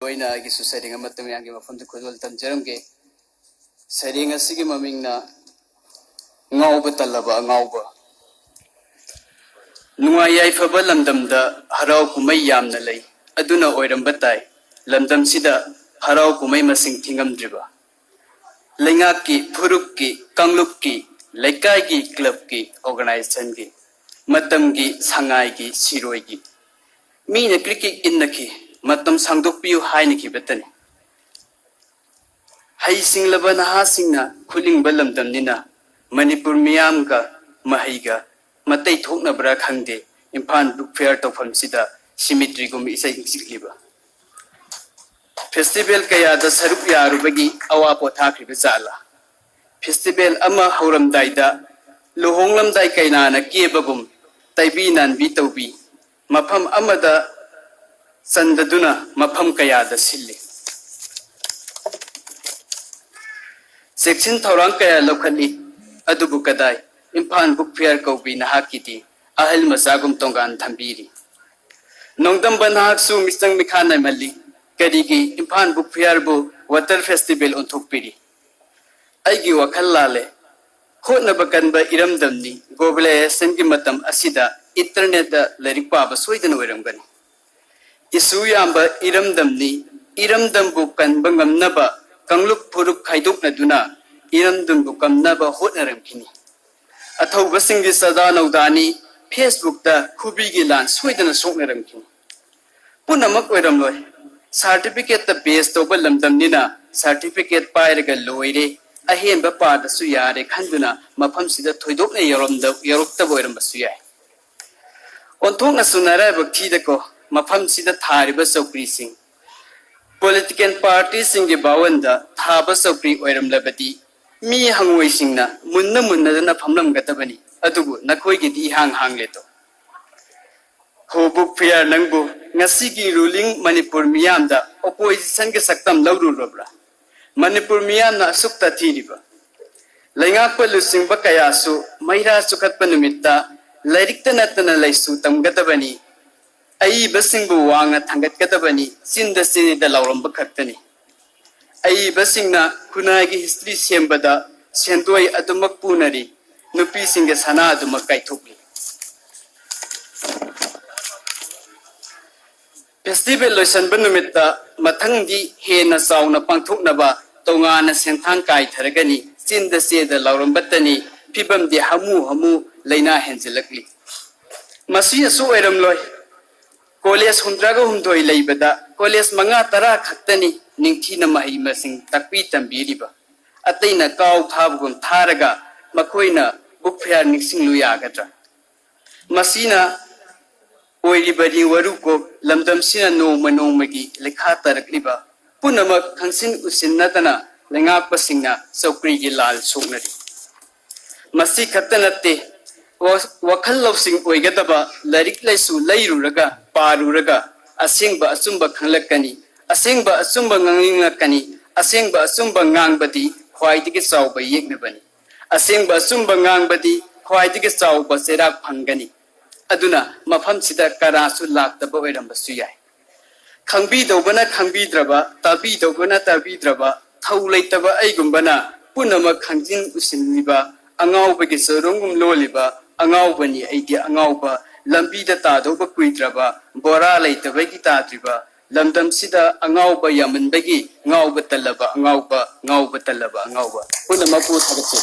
Oina agi su sering amat temi agi mafam tu kudwal tam jaram ke sering asigi maming na ngau betalaba ngau ba nuai ai faba lamdam da harau kumai yam na lei aduna oiram batai lamdam sida harau kumai masing thingam driba lenga ki phuruk ki kangluk ki lekai ki club ki organization ki matam ki sangai ki siroi ki mi ne cricket innaki matam sangdok piu haine ki betani hai singlaba naha singna khuling balam damnina manipur miyam ka mahiga matai thokna bra khangde impan book fair tofam sida symmetry gum isai sikliba festival kaya da saruk yarubagi awa potha khriba zala festival ama hauram daida lohonglam dai kaina na kebagum taibi nan bi tawbi mafam amada sandaduna mafam kaya da silli section thorang kaya lokhali adubu kadai impan book fair ko bi nahakiti ahal masagum tongan thambiri nongdam banhak su misang mikhana mali kadigi impan book fair bu water festival on thokpiri aigi wakhal lale khotna bakan ba iramdamni globalization gi matam asida internet da lerik pa ba soidana oiramgani isu yamba iramdam bu kan bangamna ba kangluk phuruk khaidok na duna iramdam bu kamna ba hotnaram kini athau basingi sada naudani facebook da khubi gi lan soidana soknaram kini punamak oiram loi certificate ta base to balamdam nina certificate pairaga loire ahen ba pa da su yare khanduna mafam sida thoidok na yorok ta boiram ba su yai onthok na sunara bakthi da ko mafam sida thariba sokri sing political party sing ge bawanda thaba sokri oiram labati mi hangoi singna munna na phamlam gatabani adubu nakhoi gi di hang leto hobuk fair nangbu ngasi gi ruling manipur miyam da opposition ge saktam lawru robra manipur miyam na sukta thiriba lainga palu sing ba kaya su maira sukhat panumita lairikta natana laisu tamgatabani ai basingbu wanga thangat gatabani sinda sinida lawram ba khaktani ai basingna kunagi history sembada sendoi adumak punari nupi singa sana adumak kaithokli festival loisan banumita mathangdi hena sauna pangthokna ba tongana senthang kai tharagani sinda seda lawram batani pibam di hamu leina henjelakli masi asu oiram loi college hundraga humdoi leibada college manga tara khaktani ningthina mahi masing takpi tambiriba ataina kaw thabugum tharaga makoina book fair nixinglu yagadra masina oiribadi waruko lamdam sina no magi lekha tarakliba punamak khangsin usinnatana lengak pasingna sokri gi lal soknari masi khatanate wakhal losing oigadaba larik laisu lairuraga paruraga asengba asumba khanglakani asengba asumba nganglingakani asengba asumba ngangbadi khwaidigi chawba yeknabani asengba asumba ngangbadi khwaidigi chawba serak phangani aduna mafam sida karasu laktaba oirambasu yai khangbi dobana khangbi draba tabi dobana tabi draba thauleitaba aigumbana punama khangjin usinniba angau bagi sorongum loliba angau bani aidi angau ba lambi da ta do ba kuidraba bora leitaba gi ta triba lamdam sida angau ba yaman bagi ngau ba talaba punama pu thagse